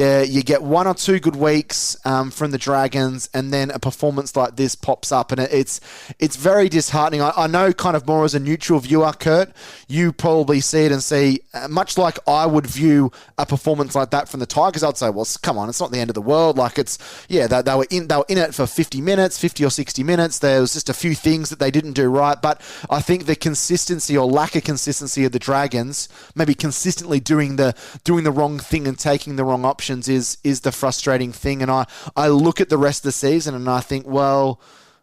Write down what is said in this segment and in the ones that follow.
You get one or two good weeks from the Dragons, and then a performance like this pops up, and it's very disheartening. I know kind of more as a neutral viewer, Kurt, you probably see it and see, much like I would view a performance like that from the Tigers, I'd say, well, come on, it's not the end of the world. Like they were in it for 50 or 60 minutes. There was just a few things that they didn't do right, but I think the consistency or lack of consistency of the Dragons, maybe consistently doing the wrong thing and taking the wrong option, is the frustrating thing. And I look at the rest of the season and I think, well,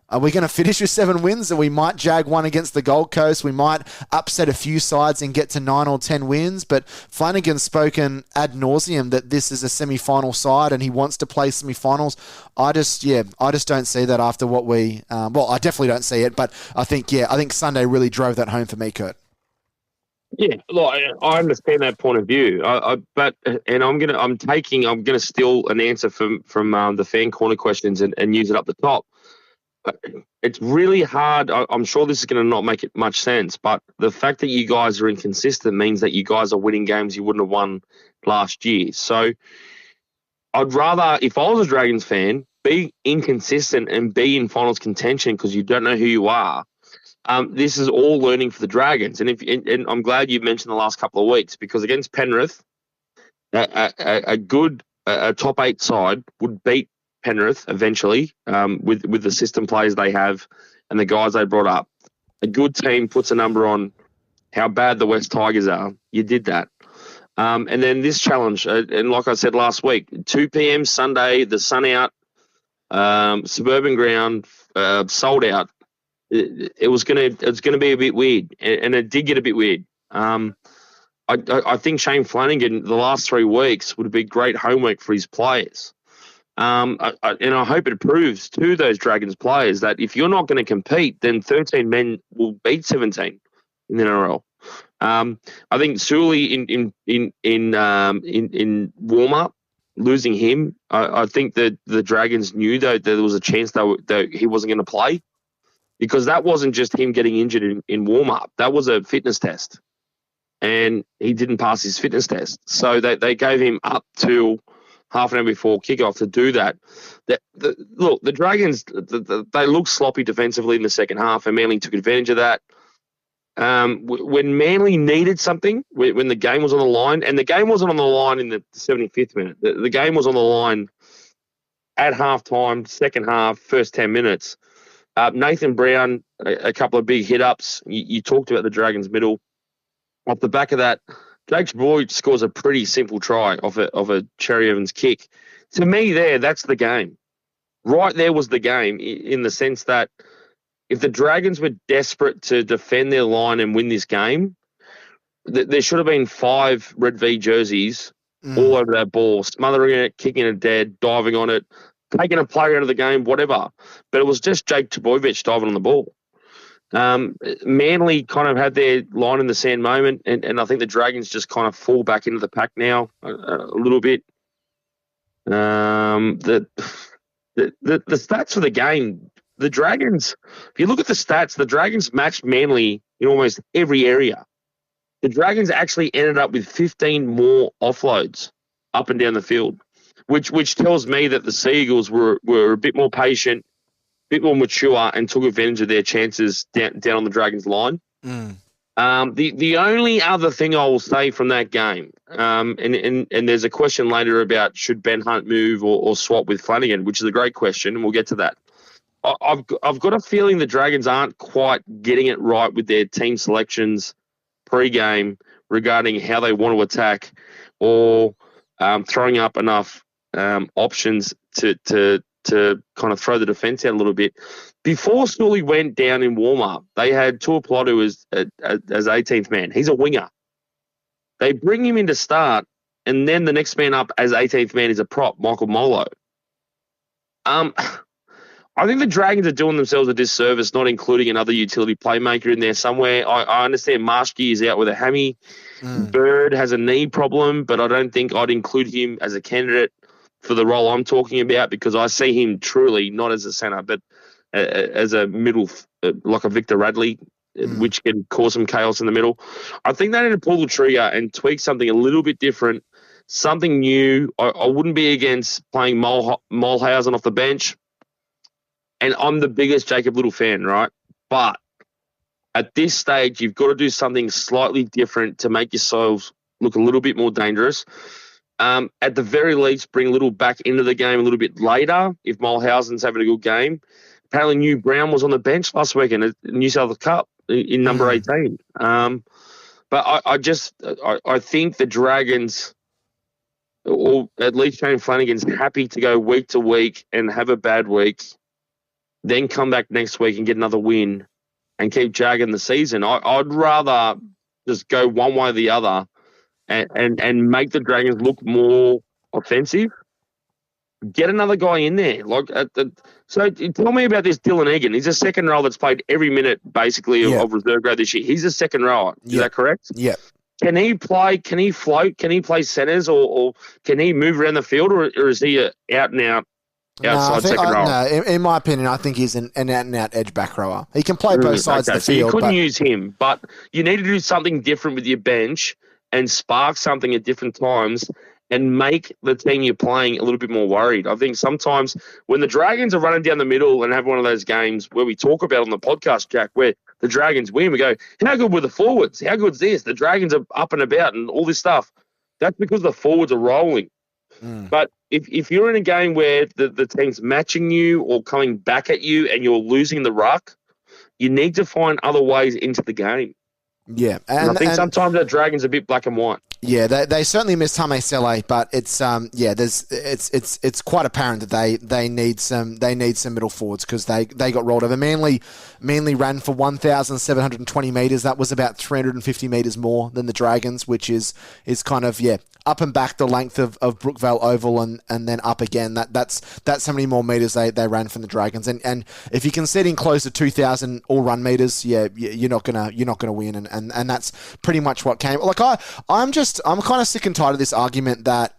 are we going to finish with 7 wins? And we might jag one against the Gold Coast. We might upset a few sides and get to 9 or 10 wins. But Flanagan's spoken ad nauseum that this is a semi-final side and he wants to play semi-finals. I just don't see that after what I definitely don't see it. But I think Sunday really drove that home for me, Kurt. Yeah, look, I understand that point of view, I'm gonna steal an answer from the fan corner questions and use it up the top. It's really hard. I'm sure this is going to not make it much sense, but the fact that you guys are inconsistent means that you guys are winning games you wouldn't have won last year. So I'd rather, if I was a Dragons fan, be inconsistent and be in finals contention because you don't know who you are. This is all learning for the Dragons, and I'm glad you mentioned the last couple of weeks because against Penrith, a good top 8 side would beat Penrith eventually with the system players they have and the guys they brought up. A good team puts a number on how bad the West Tigers are. You did that. And then this challenge, and like I said last week, 2 p.m. Sunday, the sun out, suburban ground, sold out. It's gonna be a bit weird, and it did get a bit weird. I think Shane Flanagan the last 3 weeks would be great homework for his players, and I hope it proves to those Dragons players that if you're not going to compete, then 13 men will beat 17 in the NRL. I think Sully in warm up, losing him, I think that the Dragons knew that there was a chance that he wasn't going to play. Because that wasn't just him getting injured in warm-up. That was a fitness test. And he didn't pass his fitness test. So they gave him up till half an hour before kickoff to do that. Look, the Dragons, they looked sloppy defensively in the second half, and Manly took advantage of that. When Manly needed something, when the game was on the line, and the game wasn't on the line in the 75th minute. The game was on the line at halftime, second half, first 10 minutes. Nathan Brown, a couple of big hit-ups. You talked about the Dragons' middle. Off the back of that, Jake Boyd scores a pretty simple try off a Cherry Evans kick. To me that's the game. Right there was the game in the sense that if the Dragons were desperate to defend their line and win this game, there should have been 5 Red V jerseys all over that ball, smothering it, kicking it dead, diving on it, taking a player out of the game, whatever. But it was just Jake Trbojevic diving on the ball. Manly kind of had their line in the sand moment, and I think the Dragons just kind of fall back into the pack now a little bit. The stats for the game, the Dragons, if you look at the stats, the Dragons matched Manly in almost every area. The Dragons actually ended up with 15 more offloads up and down the field. Which tells me that the Seagulls were a bit more patient, a bit more mature, and took advantage of their chances down on the Dragons' line. The only other thing I will say from that game, and there's a question later about should Ben Hunt move or swap with Flanagan, which is a great question, and we'll get to that. I've got a feeling the Dragons aren't quite getting it right with their team selections pre-game regarding how they want to attack or throwing up enough options to kind of throw the defence out a little bit. Before Sully went down in warm-up, they had Tuapolotu as 18th man. He's a winger. They bring him in to start, and then the next man up as 18th man is a prop, Michael Molo. I think the Dragons are doing themselves a disservice not including another utility playmaker in there somewhere. I understand Marshke is out with a hammy. Bird has a knee problem, but I don't think I'd include him as a candidate for the role I'm talking about because I see him truly not as a centre, but as a middle, like a Victor Radley, which can cause some chaos in the middle. I think they need to pull the trigger and tweak something a little bit different something new. I wouldn't be against playing Mulhausen off the bench. And I'm the biggest Jacob Little fan, right? But at this stage, you've got to do something slightly different to make yourselves look a little bit more dangerous. At the very least, bring Little back into the game a little bit later if Mulhausen's having a good game. Apparently, New Brown was on the bench last weekend at New South Wales Cup in number 18. But I think the Dragons, or at least Shane Flanagan's happy to go week to week and have a bad week, then come back next week and get another win and keep jagging the season. I'd rather just go one way or the other and make the Dragons look more offensive. Get another guy in there. So tell me about this Dylan Egan. He's a second rower that's played every minute basically of reserve grade this year. He's a second rower. Is that correct? Yeah. Can he play? Can he float? Can he play centres or can he move around the field or is he out and out outside second rower? No, in my opinion, I think he's an out and out edge back rower. He can play both sides of the field. You couldn't use him, but you need to do something different with your bench and spark something at different times and make the team you're playing a little bit more worried. I think sometimes when the Dragons are running down the middle and have one of those games where we talk about on the podcast, Jack, where the Dragons win, we go, how good were the forwards? How good's this? The Dragons are up and about and all this stuff. That's because the forwards are rolling. But if you're in a game where the team's matching you or coming back at you and you're losing the ruck, you need to find other ways into the game. Yeah. And I think sometimes the Dragons are a bit black and white. Yeah, they certainly missed Hame Sele, but it's it's quite apparent that they need some middle forwards because they got rolled over. Manly ran for 1,720 metres. That was about 350 metres more than the Dragons, which is kind of up and back the length of Brookvale Oval and then up again. That's how many more metres they ran from the Dragons. And if you can set in close to 2,000 all run metres, you're not gonna win. And that's pretty much what came. Like I'm kind of sick and tired of this argument that,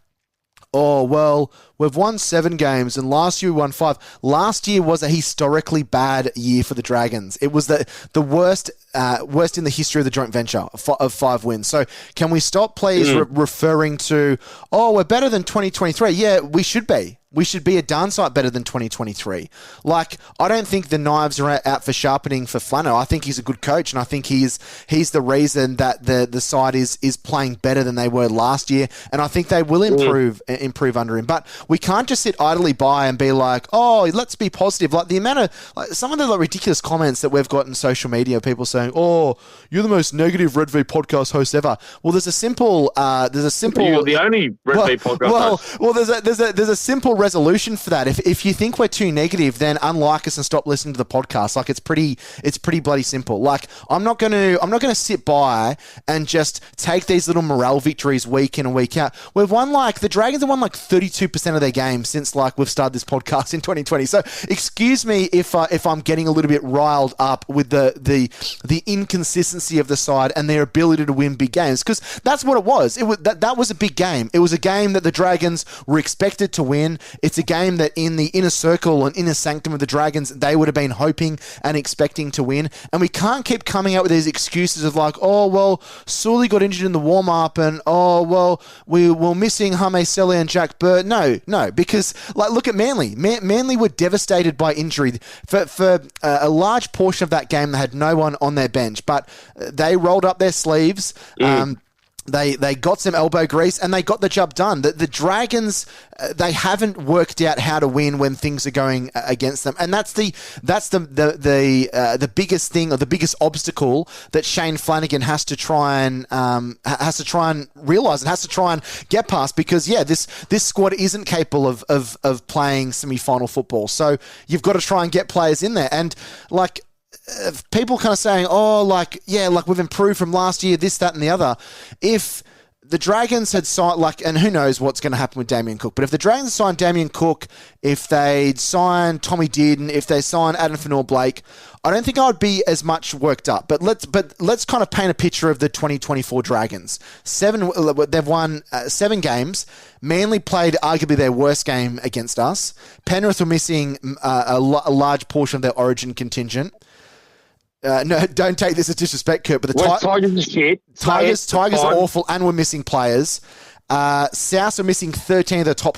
oh, well, we've won 7 games and last year we won 5. Last year was a historically bad year for the Dragons. It was the worst in the history of the joint venture of 5 wins. So can we stop, please, referring to, oh, we're better than 2023? Yeah, we should be. We should be a darn sight better than 2023. Like, I don't think the knives are out for sharpening for Flano. I think he's a good coach, and I think he's the reason that the side is playing better than they were last year, and I think they will improve under him. But we can't just sit idly by and be like, oh, let's be positive. Like the amount of some of the ridiculous comments that we've got in social media, people saying, oh, you're the most negative Red V podcast host ever. Well, there's a simple. You're the only Red V podcast host. Well, there's a simple resolution for that. If you think we're too negative, then unlike us and stop listening to the podcast. Like it's pretty bloody simple. Like I'm not gonna sit by and just take these little morale victories week in and week out. We've won the Dragons have won 32% of their games since we've started this podcast in 2020. So excuse me if I'm getting a little bit riled up with the inconsistency of the side and their ability to win big games, because that's what it was. That was a big game. It was a game that the Dragons were expected to win. It's a game that in the inner circle and inner sanctum of the Dragons, they would have been hoping and expecting to win. And we can't keep coming out with these excuses of oh, well, Sully got injured in the warm-up and, oh, well, we were missing Hame Sele and Jack Burt. No, because, look at Manly. Manly were devastated by injury. For a large portion of that game, they had no one on their bench, but they rolled up their sleeves. They got some elbow grease and they got the job done. The Dragons, they haven't worked out how to win when things are going against them, and that's the biggest thing, or the biggest obstacle that Shane Flanagan has to try and realize and has to try and get past. Because this squad isn't capable of playing semi-final football, so you've got to try and get players in there. And people kind of saying, we've improved from last year, this, that, and the other. If the Dragons had signed, and who knows what's going to happen with Damien Cook, but if the Dragons signed Damien Cook, if they'd signed Tommy Dearden, if they signed Adam Fanor-Blake, I don't think I would be as much worked up. But let's kind of paint a picture of the 2024 Dragons. They've won 7 games. Manly played arguably their worst game against us. Penrith were missing a large portion of their origin contingent. No, don't take this as disrespect, Kurt, but the Tigers are shit. Tigers are awful and we're missing players. South are missing 13 of the top